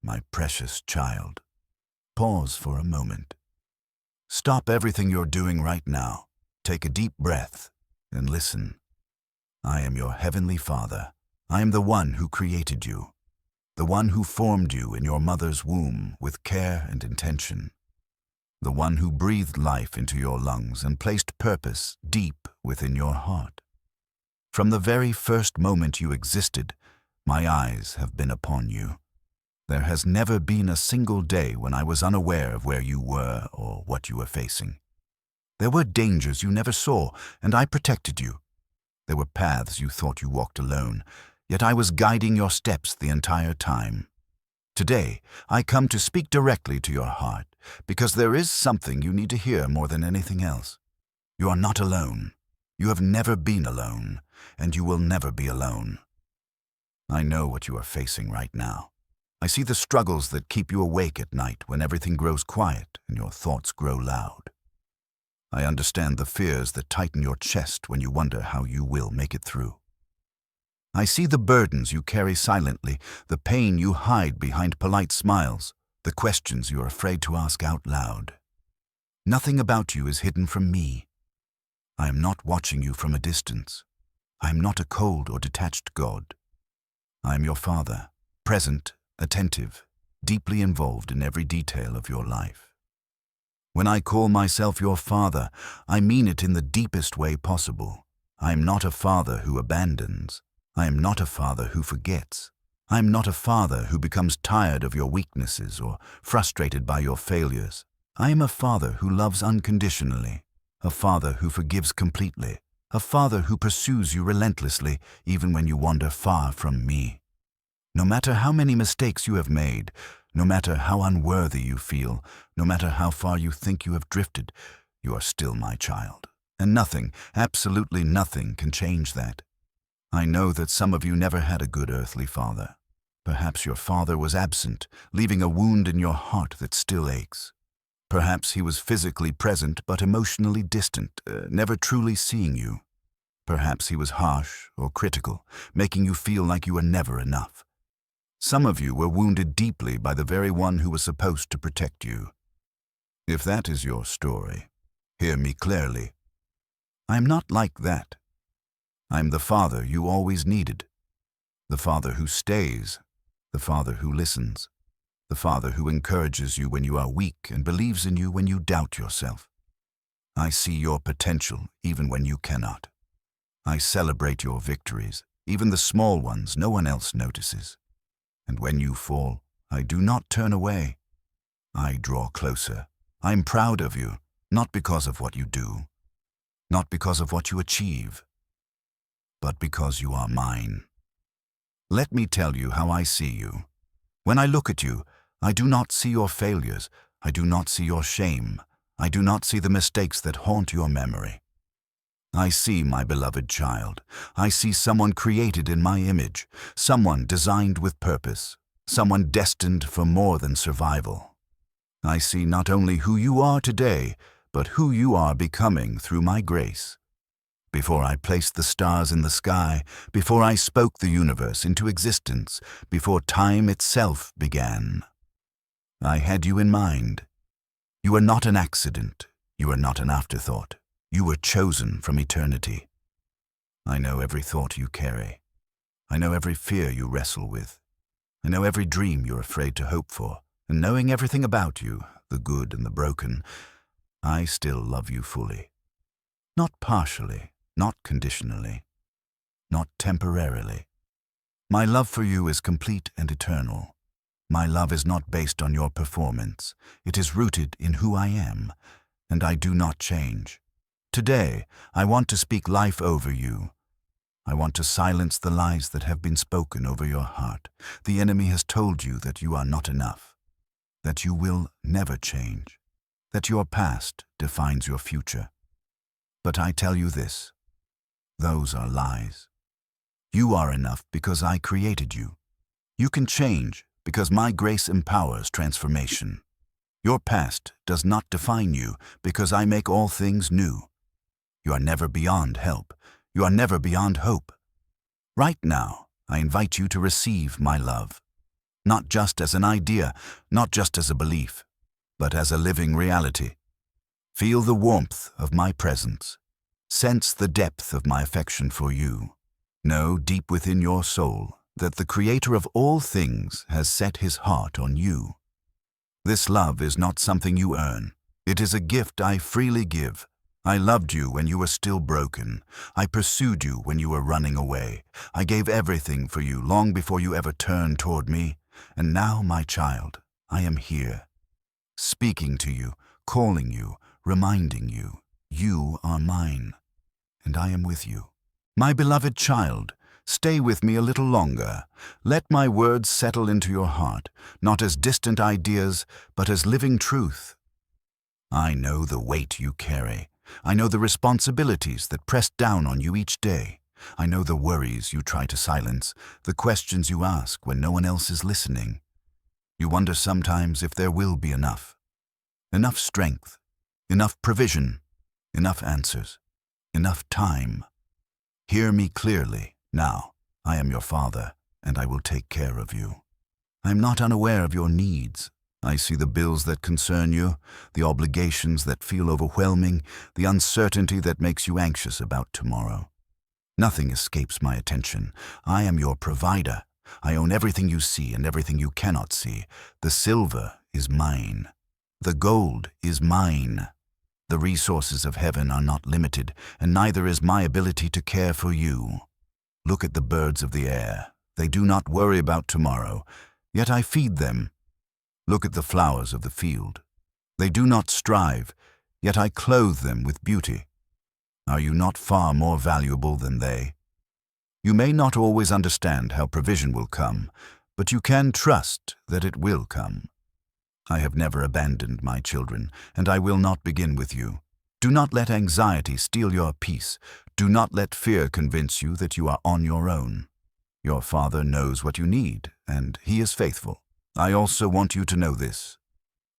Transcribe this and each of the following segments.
my precious child. Pause for a moment. Stop everything you're doing right now. Take a deep breath and listen. I am your heavenly Father. I am the one who created you, the one who formed you in your mother's womb with care and intention, the one who breathed life into your lungs and placed purpose deep within your heart. From the very first moment you existed, my eyes have been upon you. There has never been a single day when I was unaware of where you were or what you were facing. There were dangers you never saw, and I protected you. There were paths you thought you walked alone, yet I was guiding your steps the entire time. Today, I come to speak directly to your heart, because there is something you need to hear more than anything else. You are not alone. You have never been alone, and you will never be alone. I know what you are facing right now. I see the struggles that keep you awake at night when everything grows quiet and your thoughts grow loud. I understand the fears that tighten your chest when you wonder how you will make it through. I see the burdens you carry silently, the pain you hide behind polite smiles, the questions you are afraid to ask out loud. Nothing about you is hidden from me. I am not watching you from a distance. I am not a cold or detached God. I am your Father, present, attentive, deeply involved in every detail of your life. When I call myself your Father, I mean it in the deepest way possible. I am not a father who abandons. I am not a father who forgets. I am not a father who becomes tired of your weaknesses or frustrated by your failures. I am a father who loves unconditionally, a father who forgives completely, a father who pursues you relentlessly even when you wander far from me. No matter how many mistakes you have made, no matter how unworthy you feel, no matter how far you think you have drifted, you are still my child. And nothing, absolutely nothing, can change that. I know that some of you never had a good earthly father. Perhaps your father was absent, leaving a wound in your heart that still aches. Perhaps he was physically present but emotionally distant, never truly seeing you. Perhaps he was harsh or critical, making you feel like you were never enough. Some of you were wounded deeply by the very one who was supposed to protect you. If that is your story, hear me clearly. I am not like that. I am the father you always needed. The father who stays, the father who listens, the father who encourages you when you are weak and believes in you when you doubt yourself. I see your potential even when you cannot. I celebrate your victories, even the small ones no one else notices. And when you fall, I do not turn away. I draw closer. I am proud of you, not because of what you do, not because of what you achieve, but because you are mine. Let me tell you how I see you. When I look at you, I do not see your failures. I do not see your shame. I do not see the mistakes that haunt your memory. I see my beloved child. I see someone created in my image, someone designed with purpose, someone destined for more than survival. I see not only who you are today, but who you are becoming through my grace. Before I placed the stars in the sky, before I spoke the universe into existence, before time itself began, I had you in mind. You are not an accident. You are not an afterthought. You were chosen from eternity. I know every thought you carry. I know every fear you wrestle with. I know every dream you're afraid to hope for. And knowing everything about you, the good and the broken, I still love you fully. Not partially, not conditionally, not temporarily. My love for you is complete and eternal. My love is not based on your performance. It is rooted in who I am, and I do not change. Today, I want to speak life over you. I want to silence the lies that have been spoken over your heart. The enemy has told you that you are not enough, that you will never change, that your past defines your future. But I tell you this, those are lies. You are enough because I created you. You can change because my grace empowers transformation. Your past does not define you because I make all things new. You are never beyond help. You are never beyond hope. Right now, I invite you to receive my love. not just as an idea, not just as a belief, but as a living reality. Feel the warmth of my presence. Sense the depth of my affection for you. Know deep within your soul that the Creator of all things has set His heart on you. This love is not something you earn. It is a gift I freely give. I loved you when you were still broken. I pursued you when you were running away. I gave everything for you long before you ever turned toward me. And now, my child, I am here, speaking to you, calling you, reminding you, you are mine, and I am with you. My beloved child, stay with me a little longer. Let my words settle into your heart, not as distant ideas, but as living truth. I know the weight you carry. I know the responsibilities that press down on you each day. I know the worries you try to silence, the questions you ask when no one else is listening. You wonder sometimes if there will be enough strength, enough provision, enough answers, enough time. Hear me clearly now. I am your Father, and I will take care of you. I am not unaware of your needs. I see the bills that concern you, the obligations that feel overwhelming, the uncertainty that makes you anxious about tomorrow. Nothing escapes my attention. I am your provider. I own everything you see and everything you cannot see. The silver is mine. The gold is mine. The resources of heaven are not limited, and neither is my ability to care for you. Look at the birds of the air. They do not worry about tomorrow, yet I feed them. Look at the flowers of the field. They do not strive, yet I clothe them with beauty. Are you not far more valuable than they? You may not always understand how provision will come, but you can trust that it will come. I have never abandoned my children, and I will not begin with you. Do not let anxiety steal your peace. Do not let fear convince you that you are on your own. Your Father knows what you need, and He is faithful. I also want you to know this.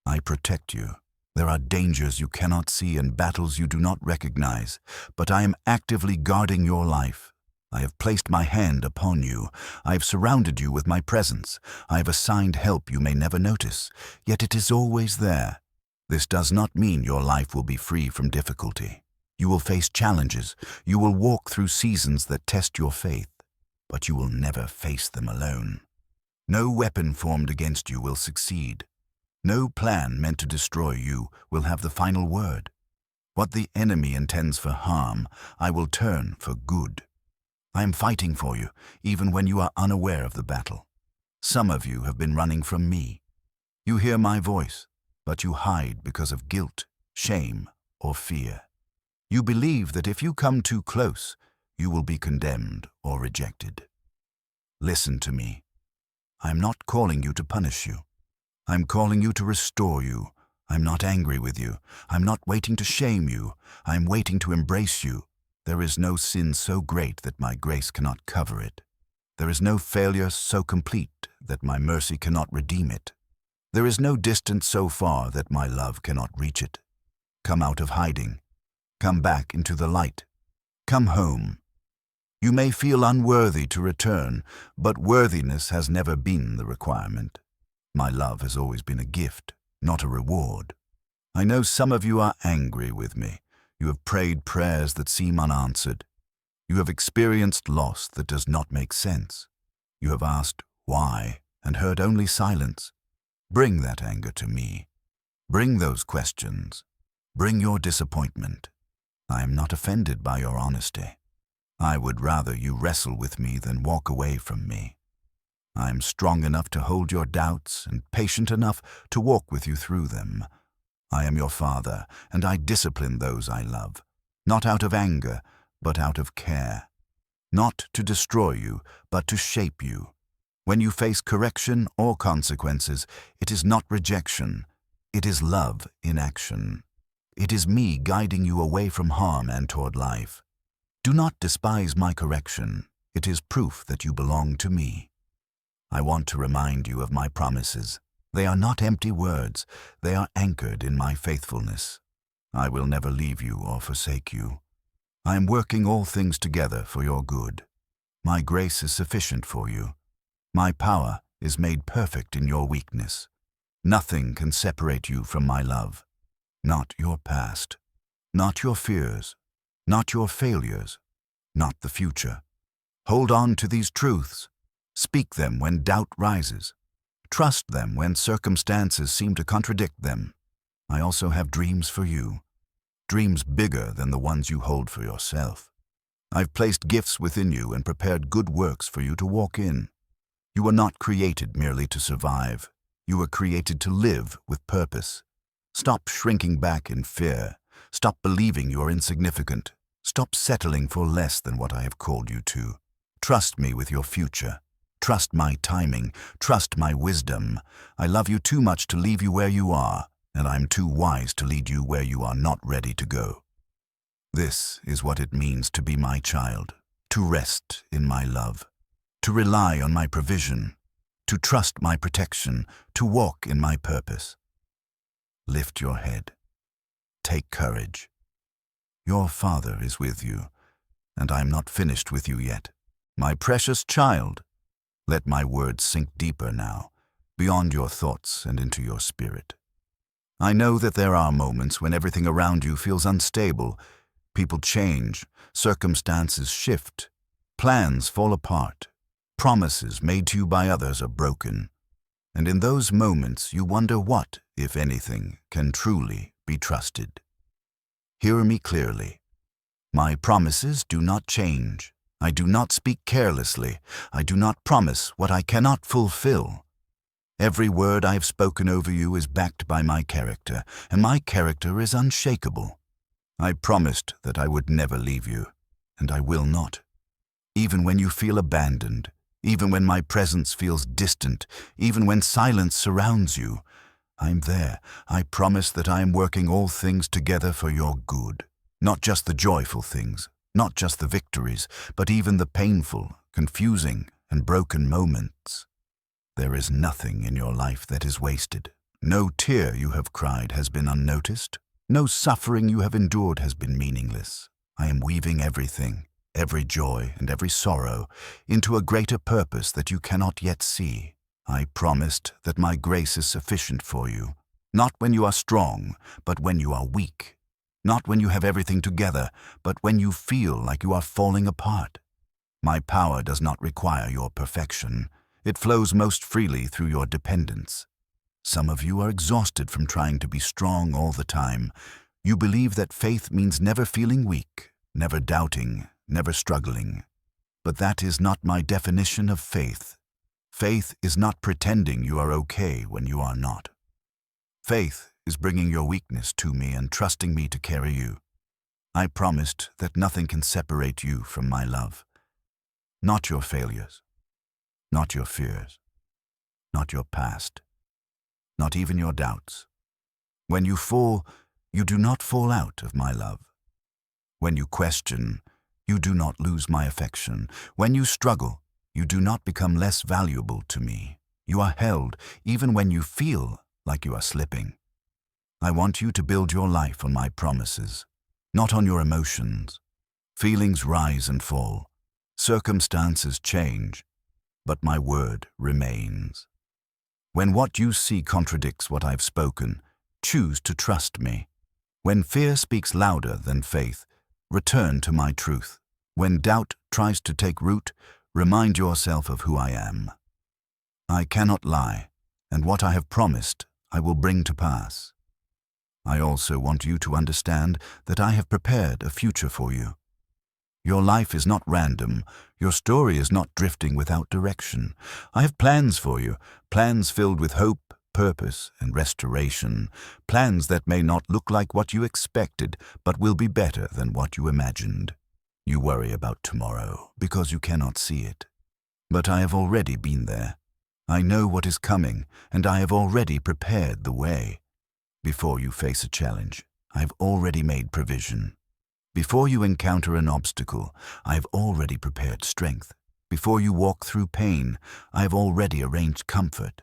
I protect you. There are dangers you cannot see and battles you do not recognize, but I am actively guarding your life. I have placed my hand upon you. I have surrounded you with my presence. I have assigned help you may never notice, yet it is always there. This does not mean your life will be free from difficulty. You will face challenges. You will walk through seasons that test your faith, but you will never face them alone. No weapon formed against you will succeed. No plan meant to destroy you will have the final word. What the enemy intends for harm, I will turn for good. I am fighting for you, even when you are unaware of the battle. Some of you have been running from me. You hear my voice, but you hide because of guilt, shame, or fear. You believe that if you come too close, you will be condemned or rejected. Listen to me. I am not calling you to punish you. I am calling you to restore you. I am not angry with you. I am not waiting to shame you. I am waiting to embrace you. There is no sin so great that my grace cannot cover it. There is no failure so complete that my mercy cannot redeem it. There is no distance so far that my love cannot reach it. Come out of hiding. Come back into the light. Come home. You may feel unworthy to return, but worthiness has never been the requirement. My love has always been a gift, not a reward. I know some of you are angry with me. You have prayed prayers that seem unanswered. You have experienced loss that does not make sense. You have asked why and heard only silence. Bring that anger to me. Bring those questions. Bring your disappointment. I am not offended by your honesty. I would rather you wrestle with me than walk away from me. I am strong enough to hold your doubts and patient enough to walk with you through them. I am your Father, and I discipline those I love, not out of anger, but out of care. Not to destroy you, but to shape you. When you face correction or consequences, it is not rejection. It is love in action. It is me guiding you away from harm and toward life. Do not despise my correction. It is proof that you belong to me. I want to remind you of my promises. They are not empty words. They are anchored in my faithfulness. I will never leave you or forsake you. I am working all things together for your good. My grace is sufficient for you. My power is made perfect in your weakness. Nothing can separate you from my love. Not your past, not your fears, not your failures, not the future. Hold on to these truths. Speak them when doubt rises. Trust them when circumstances seem to contradict them. I also have dreams for you, dreams bigger than the ones you hold for yourself. I've placed gifts within you and prepared good works for you to walk in. You were not created merely to survive. You were created to live with purpose. Stop shrinking back in fear. Stop believing you are insignificant. Stop settling for less than what I have called you to. Trust me with your future. Trust my timing. Trust my wisdom. I love you too much to leave you where you are, and I'm too wise to lead you where you are not ready to go. This is what it means to be my child, to rest in my love, to rely on my provision, to trust my protection, to walk in my purpose. Lift your head. Take courage. Your Father is with you, and I'm not finished with you yet. My precious child, let my words sink deeper now, beyond your thoughts and into your spirit. I know that there are moments when everything around you feels unstable. People change, circumstances shift, plans fall apart, promises made to you by others are broken. And in those moments you wonder what, if anything, can truly be trusted. Hear me clearly. My promises do not change. I do not speak carelessly. I do not promise what I cannot fulfill. Every word I have spoken over you is backed by my character, and my character is unshakable. I promised that I would never leave you, and I will not. Even when you feel abandoned, even when my presence feels distant, even when silence surrounds you, I'm there. I promise that I am working all things together for your good. Not just the joyful things, not just the victories, but even the painful, confusing, and broken moments. There is nothing in your life that is wasted. No tear you have cried has been unnoticed. No suffering you have endured has been meaningless. I am weaving everything, every joy and every sorrow, into a greater purpose that you cannot yet see. I promised that my grace is sufficient for you, not when you are strong, but when you are weak. Not when you have everything together, but when you feel like you are falling apart. My power does not require your perfection. It flows most freely through your dependence. Some of you are exhausted from trying to be strong all the time. You believe that faith means never feeling weak, never doubting, never struggling. But that is not my definition of faith. Faith is not pretending you are okay when you are not. Faith is bringing your weakness to me and trusting me to carry you. I promised that nothing can separate you from my love. Not your failures, not your fears, not your past, not even your doubts. When you fall, you do not fall out of my love. When you question, you do not lose my affection. When you struggle, you do not become less valuable to me. You are held even when you feel like you are slipping. I want you to build your life on my promises, not on your emotions. Feelings rise and fall. Circumstances change, but my word remains. When what you see contradicts what I've spoken, choose to trust me. When fear speaks louder than faith, return to my truth. When doubt tries to take root, remind yourself of who I am. I cannot lie, and what I have promised, I will bring to pass. I also want you to understand that I have prepared a future for you. Your life is not random. Your story is not drifting without direction. I have plans for you, plans filled with hope, purpose, and restoration, plans that may not look like what you expected, but will be better than what you imagined. You worry about tomorrow because you cannot see it. But I have already been there. I know what is coming, and I have already prepared the way. Before you face a challenge, I have already made provision. Before you encounter an obstacle, I have already prepared strength. Before you walk through pain, I have already arranged comfort.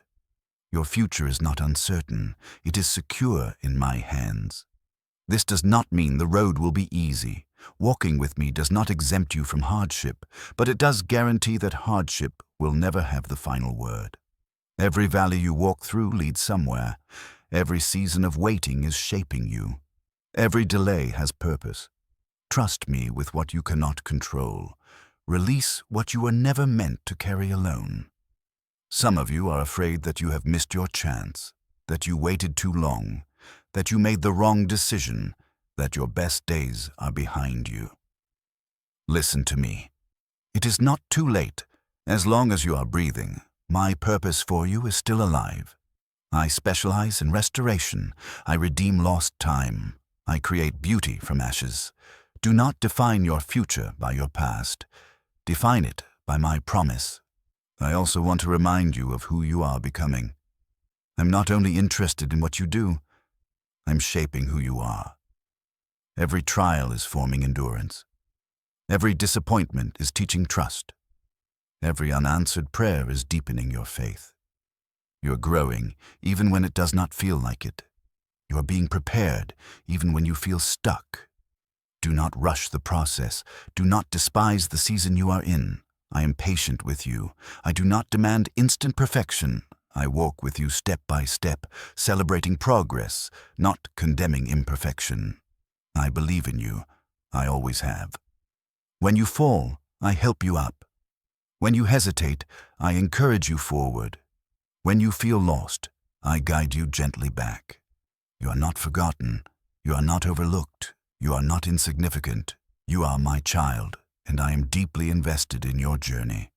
Your future is not uncertain. It is secure in my hands. This does not mean the road will be easy. Walking with me does not exempt you from hardship, but it does guarantee that hardship will never have the final word. Every valley you walk through leads somewhere. Every season of waiting is shaping you. Every delay has purpose. Trust me with what you cannot control. Release what you were never meant to carry alone. Some of you are afraid that you have missed your chance, that you waited too long, that you made the wrong decision, that your best days are behind you. Listen to me. It is not too late. As long as you are breathing, my purpose for you is still alive. I specialize in restoration. I redeem lost time. I create beauty from ashes. Do not define your future by your past. Define it by my promise. I also want to remind you of who you are becoming. I'm not only interested in what you do, I'm shaping who you are. Every trial is forming endurance. Every disappointment is teaching trust. Every unanswered prayer is deepening your faith. You're growing even when it does not feel like it. You are being prepared even when you feel stuck. Do not rush the process. Do not despise the season you are in. I am patient with you. I do not demand instant perfection. I walk with you step by step, celebrating progress, not condemning imperfection. I believe in you. I always have. When you fall, I help you up. When you hesitate, I encourage you forward. When you feel lost, I guide you gently back. You are not forgotten. You are not overlooked. You are not insignificant. You are my child, and I am deeply invested in your journey.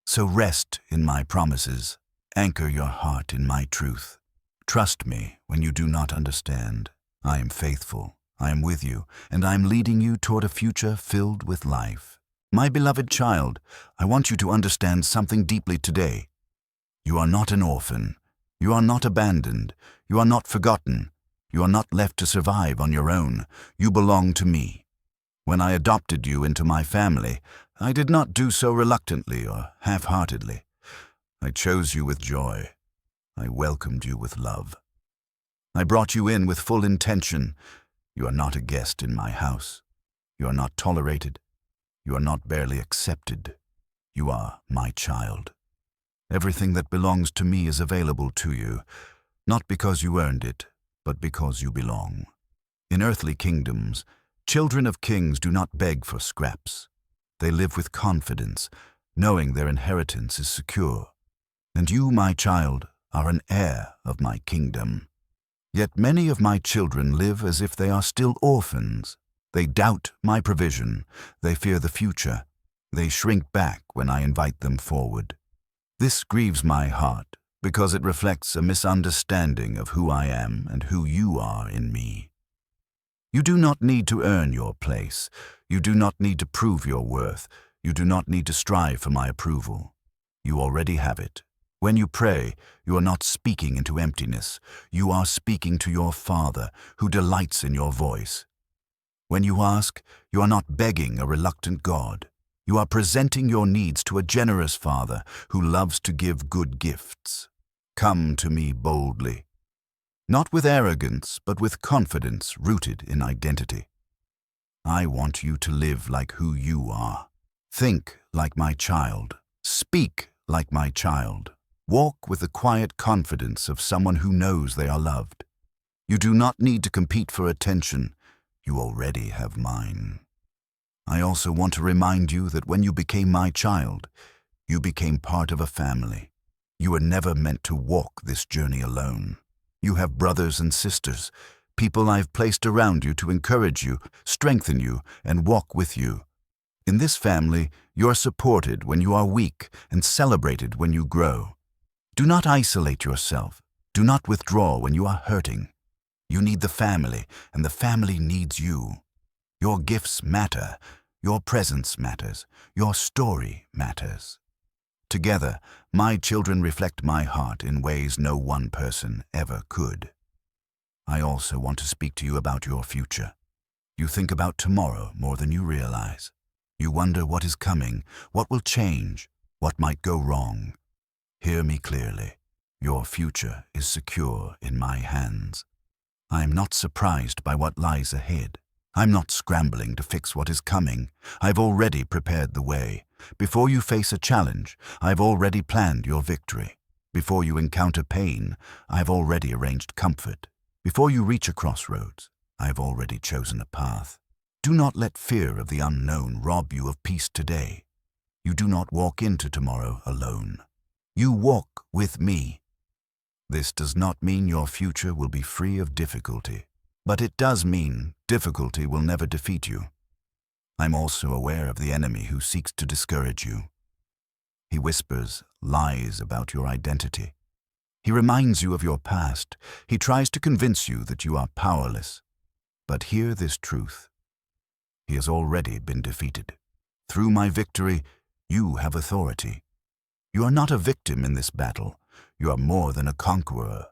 So rest in my promises. Anchor your heart in my truth. Trust me when you do not understand. I am faithful. I am with you, and I am leading you toward a future filled with life. My beloved child, I want you to understand something deeply today. You are not an orphan. You are not abandoned. You are not forgotten. You are not left to survive on your own. You belong to me. When I adopted you into my family, I did not do so reluctantly or half-heartedly. I chose you with joy. I welcomed you with love. I brought you in with full intention. You are not a guest in my house. You are not tolerated. You are not barely accepted. You are my child. Everything that belongs to me is available to you, not because you earned it, but because you belong. In earthly kingdoms, children of kings do not beg for scraps. They live with confidence, knowing their inheritance is secure. And you, my child, are an heir of my kingdom. Yet many of my children live as if they are still orphans. They doubt my provision. They fear the future. They shrink back when I invite them forward. This grieves my heart because it reflects a misunderstanding of who I am and who you are in me. You do not need to earn your place. You do not need to prove your worth. You do not need to strive for my approval. You already have it. When you pray, you are not speaking into emptiness. You are speaking to your Father, who delights in your voice. When you ask, you are not begging a reluctant God. You are presenting your needs to a generous Father who loves to give good gifts. Come to me boldly, not with arrogance, but with confidence rooted in identity. I want you to live like who you are. Think like my child. Speak like my child. Walk with the quiet confidence of someone who knows they are loved. You do not need to compete for attention. You already have mine. I also want to remind you that when you became my child, you became part of a family. You were never meant to walk this journey alone. You have brothers and sisters, people I've placed around you to encourage you, strengthen you, and walk with you. In this family, you're supported when you are weak and celebrated when you grow. Do not isolate yourself. Do not withdraw when you are hurting. You need the family, and the family needs you. Your gifts matter. Your presence matters. Your story matters. Together, my children reflect my heart in ways no one person ever could. I also want to speak to you about your future. You think about tomorrow more than you realize. You wonder what is coming, what will change, what might go wrong. Hear me clearly. Your future is secure in my hands. I am not surprised by what lies ahead. I'm not scrambling to fix what is coming. I've already prepared the way. Before you face a challenge, I've already planned your victory. Before you encounter pain, I have already arranged comfort. Before you reach a crossroads, I have already chosen a path. Do not let fear of the unknown rob you of peace today. You do not walk into tomorrow alone. You walk with me. This does not mean your future will be free of difficulty, but it does mean difficulty will never defeat you. I'm also aware of the enemy who seeks to discourage you. He whispers lies about your identity. He reminds you of your past. He tries to convince you that you are powerless. But hear this truth. He has already been defeated. Through my victory, you have authority. You are not a victim in this battle. You are more than a conqueror.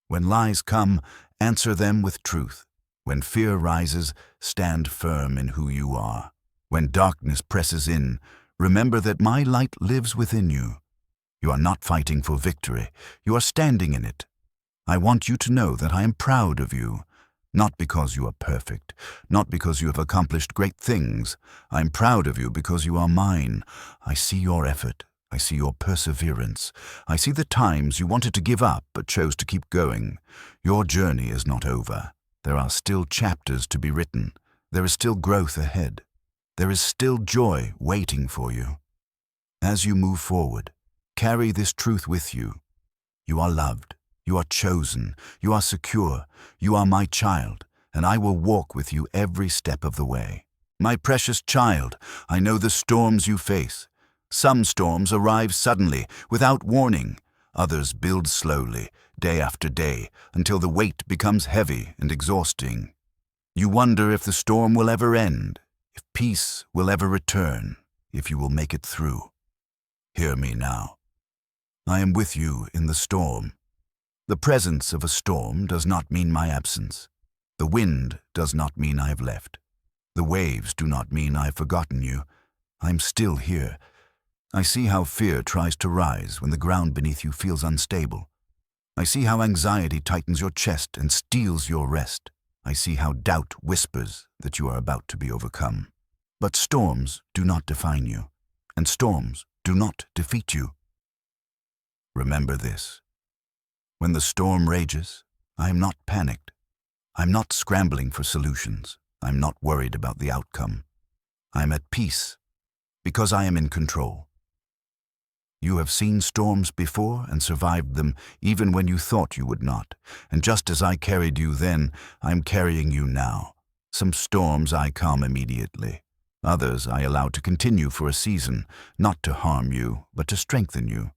When lies come, answer them with truth. When fear rises, stand firm in who you are. When darkness presses in, remember that my light lives within you. You are not fighting for victory. You are standing in it. I want you to know that I am proud of you. Not because you are perfect, not because you have accomplished great things. I am proud of you because you are mine. I see your effort. I see your perseverance. I see the times you wanted to give up but chose to keep going. Your journey is not over. There are still chapters to be written. There is still growth ahead. There is still joy waiting for you. As you move forward, carry this truth with you. You are loved. You are chosen. You are secure. You are my child, and I will walk with you every step of the way. My precious child, I know the storms you face. Some storms arrive suddenly, without warning. Others build slowly, day after day, until the weight becomes heavy and exhausting. You wonder if the storm will ever end, if peace will ever return, if you will make it through. Hear me now. I am with you in the storm. The presence of a storm does not mean my absence. The wind does not mean I have left. The waves do not mean I have forgotten you. I am still here. I see how fear tries to rise when the ground beneath you feels unstable. I see how anxiety tightens your chest and steals your rest. I see how doubt whispers that you are about to be overcome. But storms do not define you, and storms do not defeat you. Remember this. When the storm rages, I am not panicked. I'm not scrambling for solutions. I'm not worried about the outcome. I am at peace because I am in control. You have seen storms before and survived them even when you thought you would not. And just as I carried you then, I'm carrying you now. Some storms I calm immediately. Others I allow to continue for a season, not to harm you, but to strengthen you.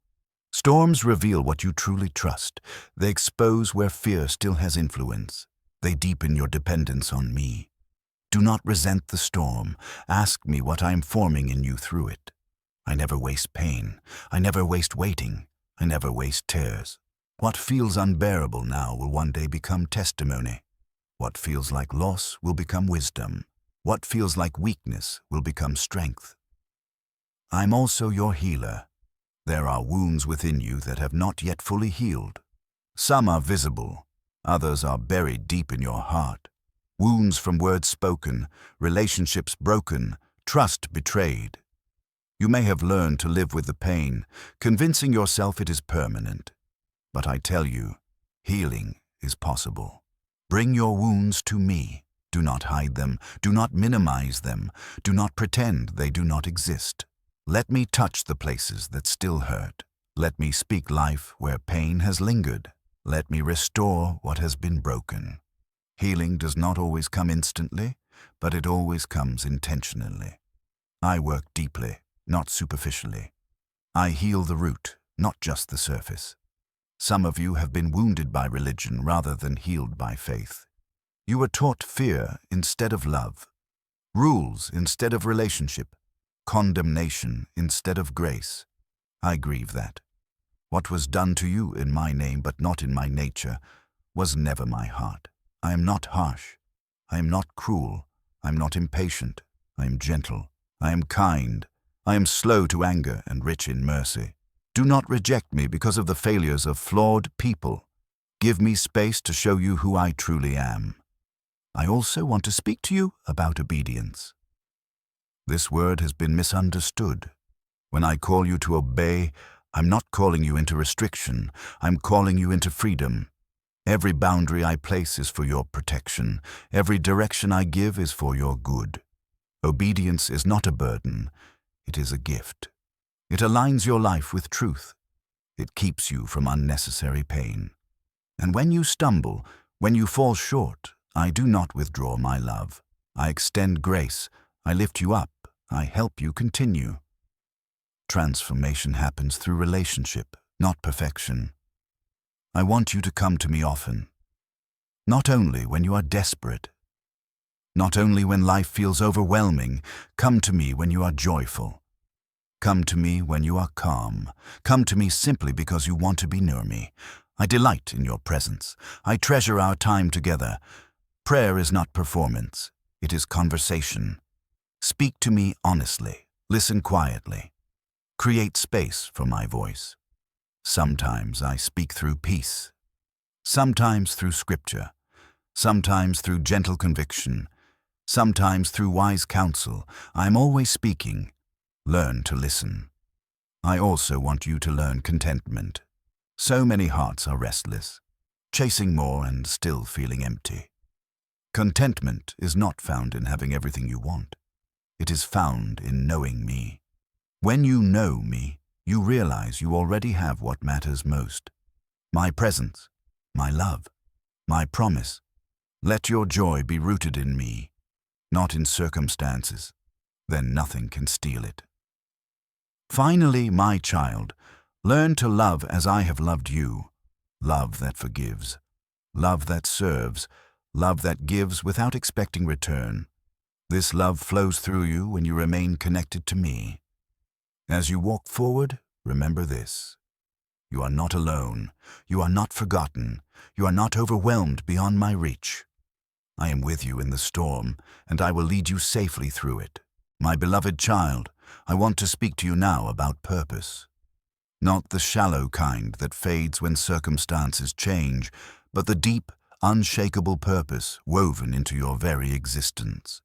Storms reveal what you truly trust. They expose where fear still has influence. They deepen your dependence on me. Do not resent the storm. Ask me what I am forming in you through it. I never waste pain. I never waste waiting. I never waste tears. What feels unbearable now will one day become testimony. What feels like loss will become wisdom. What feels like weakness will become strength. I'm also your healer. There are wounds within you that have not yet fully healed. Some are visible. Others are buried deep in your heart. Wounds from words spoken, relationships broken, trust betrayed. You may have learned to live with the pain, convincing yourself it is permanent. But I tell you, healing is possible. Bring your wounds to me. Do not hide them. Do not minimize them. Do not pretend they do not exist. Let me touch the places that still hurt. Let me speak life where pain has lingered. Let me restore what has been broken. Healing does not always come instantly, but it always comes intentionally. I work deeply, not superficially. I heal the root, not just the surface. Some of you have been wounded by religion rather than healed by faith. You were taught fear instead of love, rules instead of relationship, condemnation instead of grace. I grieve that. What was done to you in my name but not in my nature was never my heart. I am not harsh. I am not cruel. I am not impatient. I am gentle. I am kind. I am slow to anger and rich in mercy. Do not reject me because of the failures of flawed people. Give me space to show you who I truly am. I also want to speak to you about obedience. This word has been misunderstood. When I call you to obey, I'm not calling you into restriction. I'm calling you into freedom. Every boundary I place is for your protection. Every direction I give is for your good. Obedience is not a burden. It is a gift. It aligns your life with truth. It keeps you from unnecessary pain. And when you stumble, when you fall short, I do not withdraw my love. I extend grace. I lift you up. I help you continue. Transformation happens through relationship, not perfection. I want you to come to me often. Not only when you are desperate. Not only when life feels overwhelming. Come to me when you are joyful. Come to me when you are calm. Come to me simply because you want to be near me. I delight in your presence. I treasure our time together. Prayer is not performance. It is conversation. Speak to me honestly. Listen quietly. Create space for my voice. Sometimes I speak through peace. Sometimes through scripture. Sometimes through gentle conviction. Sometimes through wise counsel. I am always speaking. Learn to listen. I also want you to learn contentment. So many hearts are restless, chasing more and still feeling empty. Contentment is not found in having everything you want. It is found in knowing me. When you know me, you realize you already have what matters most. My presence, my love, my promise. Let your joy be rooted in me, not in circumstances. Then nothing can steal it. Finally, my child, learn to love as I have loved you. Love that forgives. Love that serves. Love that gives without expecting return. This love flows through you when you remain connected to me. As you walk forward, remember this. You are not alone. You are not forgotten. You are not overwhelmed beyond my reach. I am with you in the storm, and I will lead you safely through it. My beloved child, I want to speak to you now about purpose. Not the shallow kind that fades when circumstances change, but the deep, unshakable purpose woven into your very existence.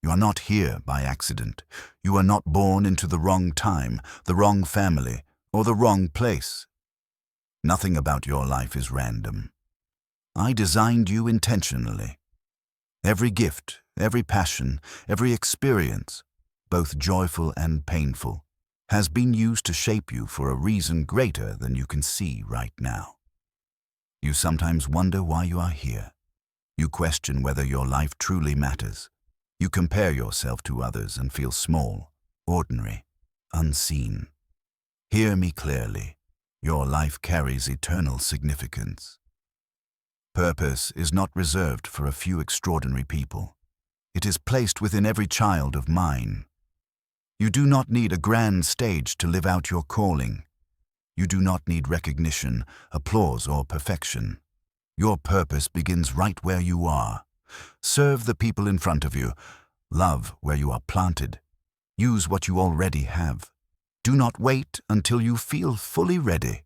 You are not here by accident. You are not born into the wrong time, the wrong family, or the wrong place. Nothing about your life is random. I designed you intentionally. Every gift, every passion, every experience, both joyful and painful, has been used to shape you for a reason greater than you can see right now. You sometimes wonder why you are here. You question whether your life truly matters. You compare yourself to others and feel small, ordinary, unseen. Hear me clearly. Your life carries eternal significance. Purpose is not reserved for a few extraordinary people. It is placed within every child of mine. You do not need a grand stage to live out your calling. You do not need recognition, applause, or perfection. Your purpose begins right where you are. Serve the people in front of you. Love where you are planted. Use what you already have. Do not wait until you feel fully ready.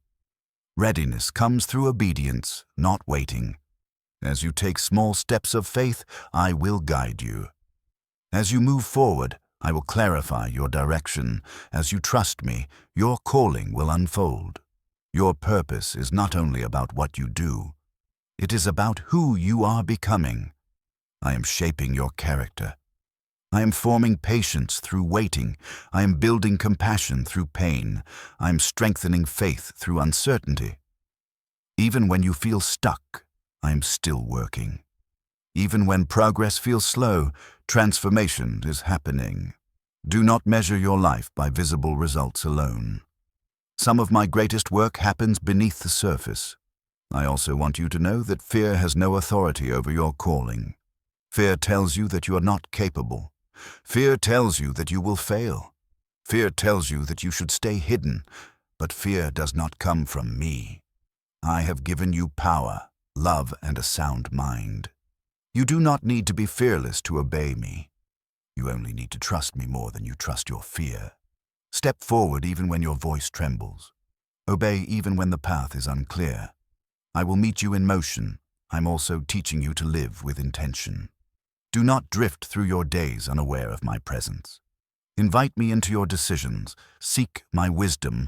Readiness comes through obedience, not waiting. As you take small steps of faith, I will guide you. As you move forward, I will clarify your direction. As you trust me, your calling will unfold. Your purpose is not only about what you do. It is about who you are becoming. I am shaping your character. I am forming patience through waiting. I am building compassion through pain. I am strengthening faith through uncertainty. Even when you feel stuck, I am still working. Even when progress feels slow, transformation is happening. Do not measure your life by visible results alone. Some of my greatest work happens beneath the surface. I also want you to know that fear has no authority over your calling. Fear tells you that you are not capable. Fear tells you that you will fail. Fear tells you that you should stay hidden, but fear does not come from me. I have given you power, love, and a sound mind. You do not need to be fearless to obey me. You only need to trust me more than you trust your fear. Step forward even when your voice trembles. Obey even when the path is unclear. I will meet you in motion. I'm also teaching you to live with intention. Do not drift through your days unaware of my presence. Invite me into your decisions. Seek my wisdom.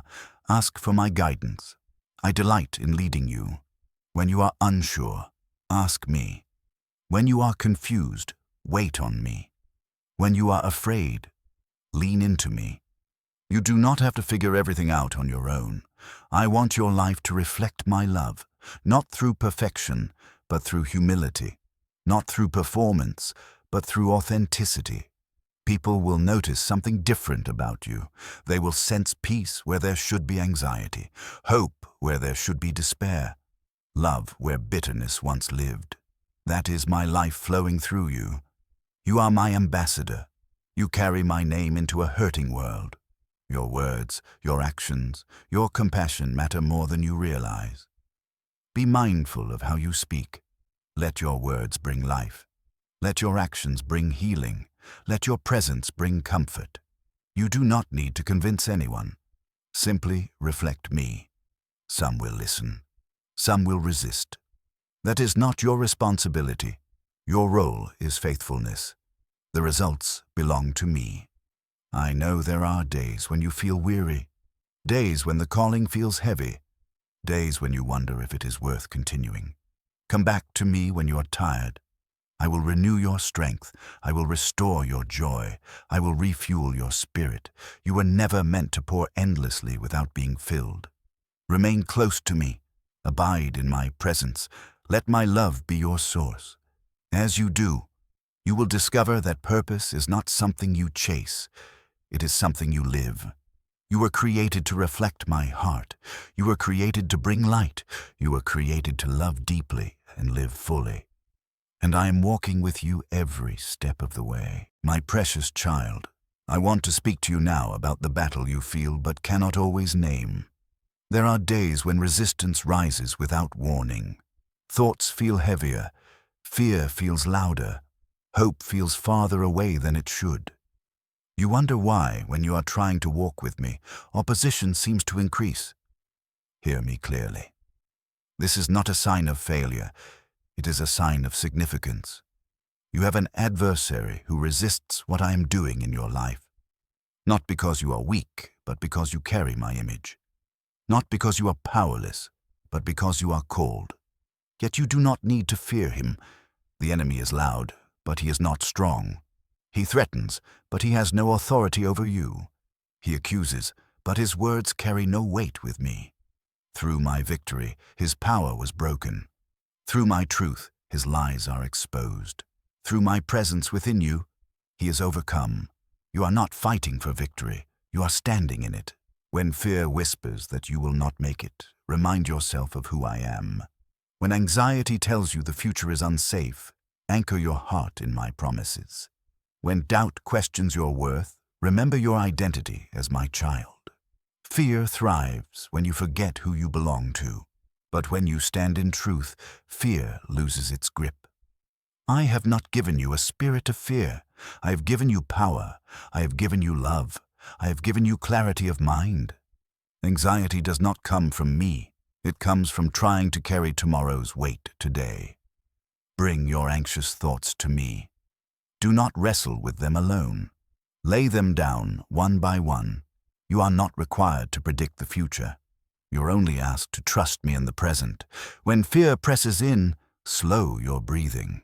Ask for my guidance. I delight in leading you. When you are unsure, ask me. When you are confused, wait on me. When you are afraid, lean into me. You do not have to figure everything out on your own. I want your life to reflect my love, not through perfection, but through humility. Not through performance, but through authenticity. People will notice something different about you. They will sense peace where there should be anxiety, hope where there should be despair, love where bitterness once lived. That is my life flowing through you. You are my ambassador. You carry my name into a hurting world. Your words, your actions, your compassion matter more than you realize. Be mindful of how you speak. Let your words bring life. Let your actions bring healing. Let your presence bring comfort. You do not need to convince anyone. Simply reflect me. Some will listen. Some will resist. That is not your responsibility. Your role is faithfulness. The results belong to me. I know there are days when you feel weary, days when the calling feels heavy, days when you wonder if it is worth continuing. Come back to me when you are tired. I will renew your strength. I will restore your joy. I will refuel your spirit. You were never meant to pour endlessly without being filled. Remain close to me. Abide in my presence. Let my love be your source. As you do, you will discover that purpose is not something you chase. It is something you live. You were created to reflect my heart. You were created to bring light. You were created to love deeply and live fully. And I am walking with you every step of the way. My precious child, I want to speak to you now about the battle you feel but cannot always name. There are days when resistance rises without warning. Thoughts feel heavier. Fear feels louder. Hope feels farther away than it should. You wonder why, when you are trying to walk with me, opposition seems to increase. Hear me clearly. This is not a sign of failure. It is a sign of significance. You have an adversary who resists what I am doing in your life. Not because you are weak, but because you carry my image. Not because you are powerless, but because you are called. Yet you do not need to fear him. The enemy is loud, but he is not strong. He threatens, but he has no authority over you. He accuses, but his words carry no weight with me. Through my victory, his power was broken. Through my truth, his lies are exposed. Through my presence within you, he is overcome. You are not fighting for victory. You are standing in it. When fear whispers that you will not make it, remind yourself of who I am. When anxiety tells you the future is unsafe, anchor your heart in my promises. When doubt questions your worth, remember your identity as my child. Fear thrives when you forget who you belong to. But when you stand in truth, fear loses its grip. I have not given you a spirit of fear. I have given you power. I have given you love. I have given you clarity of mind. Anxiety does not come from me. It comes from trying to carry tomorrow's weight today. Bring your anxious thoughts to me. Do not wrestle with them alone. Lay them down one by one. You are not required to predict the future. You're only asked to trust me in the present. When fear presses in, slow your breathing.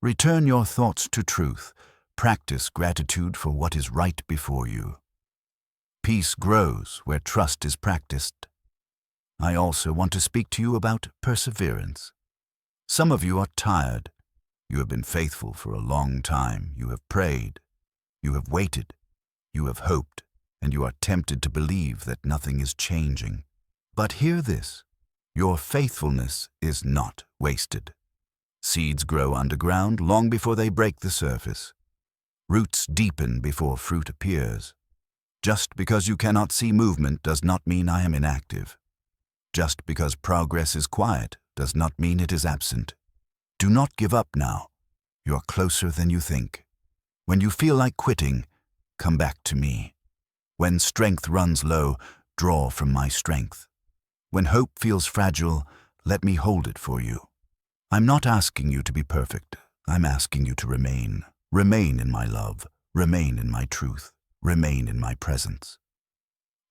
Return your thoughts to truth. Practice gratitude for what is right before you. Peace grows where trust is practiced. I also want to speak to you about perseverance. Some of you are tired. You have been faithful for a long time. You have prayed. You have waited. You have hoped. And you are tempted to believe that nothing is changing. But hear this. Your faithfulness is not wasted. Seeds grow underground long before they break the surface. Roots deepen before fruit appears. Just because you cannot see movement does not mean I am inactive. Just because progress is quiet does not mean it is absent. Do not give up now. You are closer than you think. When you feel like quitting, come back to me. When strength runs low, draw from my strength. When hope feels fragile, let me hold it for you. I'm not asking you to be perfect. I'm asking you to remain. Remain in my love. Remain in my truth. Remain in my presence.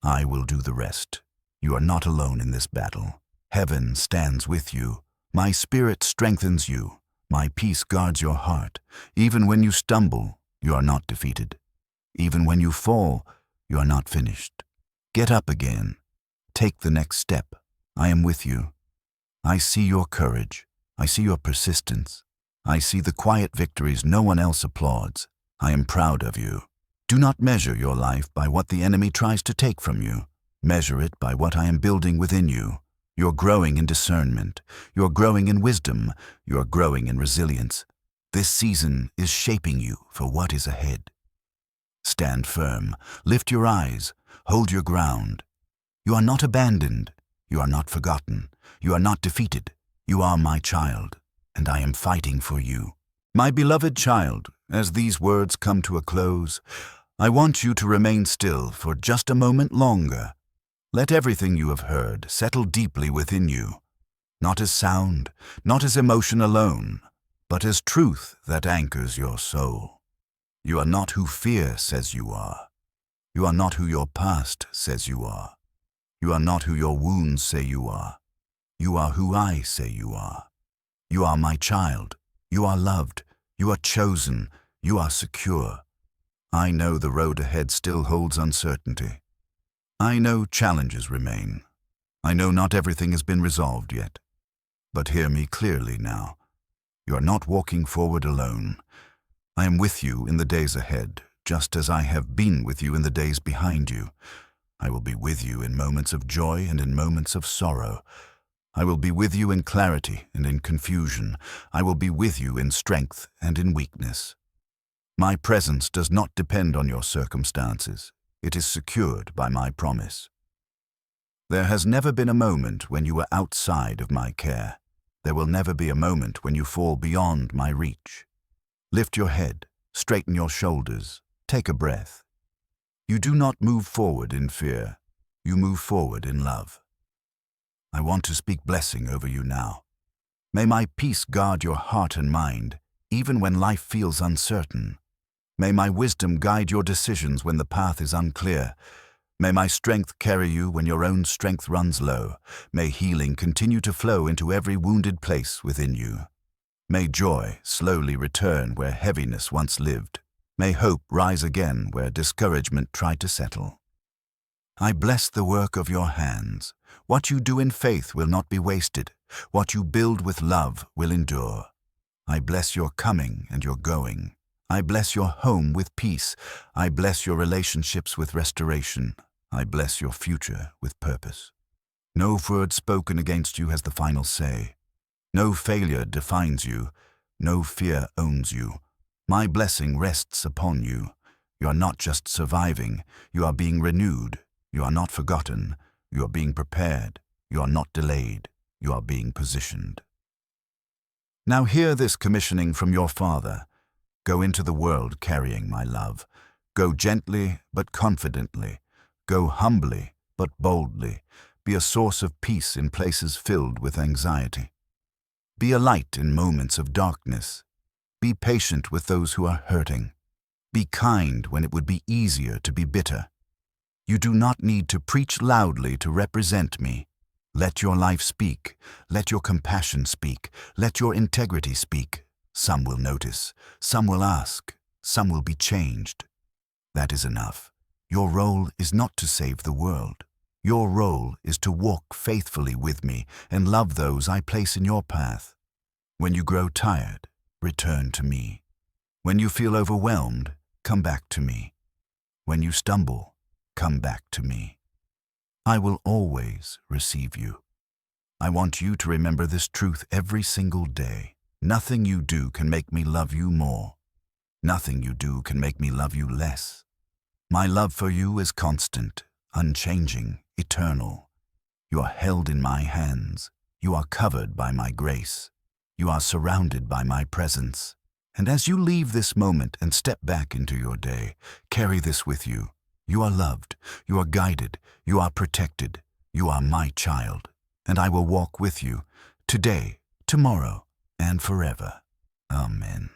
I will do the rest. You are not alone in this battle. Heaven stands with you. My spirit strengthens you. My peace guards your heart. Even when you stumble, you are not defeated. Even when you fall, you are not finished. Get up again. Take the next step. I am with you. I see your courage. I see your persistence. I see the quiet victories no one else applauds. I am proud of you. Do not measure your life by what the enemy tries to take from you. Measure it by what I am building within you. You're growing in discernment. You're growing in wisdom. You're growing in resilience. This season is shaping you for what is ahead. Stand firm. Lift your eyes. Hold your ground. You are not abandoned. You are not forgotten. You are not defeated. You are my child, and I am fighting for you. My beloved child, as these words come to a close, I want you to remain still for just a moment longer. Let everything you have heard settle deeply within you, not as sound, not as emotion alone, but as truth that anchors your soul. You are not who fear says you are. You are not who your past says you are. You are not who your wounds say you are. You are who I say you are. You are my child. You are loved. You are chosen. You are secure. I know the road ahead still holds uncertainty. I know challenges remain. I know not everything has been resolved yet. But hear me clearly now. You are not walking forward alone. I am with you in the days ahead, just as I have been with you in the days behind you. I will be with you in moments of joy and in moments of sorrow. I will be with you in clarity and in confusion. I will be with you in strength and in weakness. My presence does not depend on your circumstances. It is secured by my promise. There has never been a moment when you were outside of my care. There will never be a moment when you fall beyond my reach. Lift your head, straighten your shoulders, take a breath. You do not move forward in fear. You move forward in love. I want to speak blessing over you now. May my peace guard your heart and mind, even when life feels uncertain. May my wisdom guide your decisions when the path is unclear. May my strength carry you when your own strength runs low. May healing continue to flow into every wounded place within you. May joy slowly return where heaviness once lived. May hope rise again where discouragement tried to settle. I bless the work of your hands. What you do in faith will not be wasted. What you build with love will endure. I bless your coming and your going. I bless your home with peace. I bless your relationships with restoration. I bless your future with purpose. No word spoken against you has the final say. No failure defines you. No fear owns you. My blessing rests upon you. You are not just surviving. You are being renewed. You are not forgotten. You are being prepared. You are not delayed. You are being positioned. Now hear this commissioning from your Father. Go into the world carrying my love. Go gently but confidently. Go humbly but boldly. Be a source of peace in places filled with anxiety. Be a light in moments of darkness. Be patient with those who are hurting. Be kind when it would be easier to be bitter. You do not need to preach loudly to represent me. Let your life speak. Let your compassion speak. Let your integrity speak. Some will notice. Some will ask. Some will be changed. That is enough. Your role is not to save the world. Your role is to walk faithfully with me and love those I place in your path. When you grow tired, return to me. When you feel overwhelmed, come back to me. When you stumble, come back to me. I will always receive you. I want you to remember this truth every single day. Nothing you do can make me love you more. Nothing you do can make me love you less. My love for you is constant, unchanging, eternal. You are held in my hands. You are covered by my grace. You are surrounded by my presence. And as you leave this moment and step back into your day, carry this with you. You are loved. You are guided. You are protected. You are my child. And I will walk with you today, tomorrow, and forever. Amen.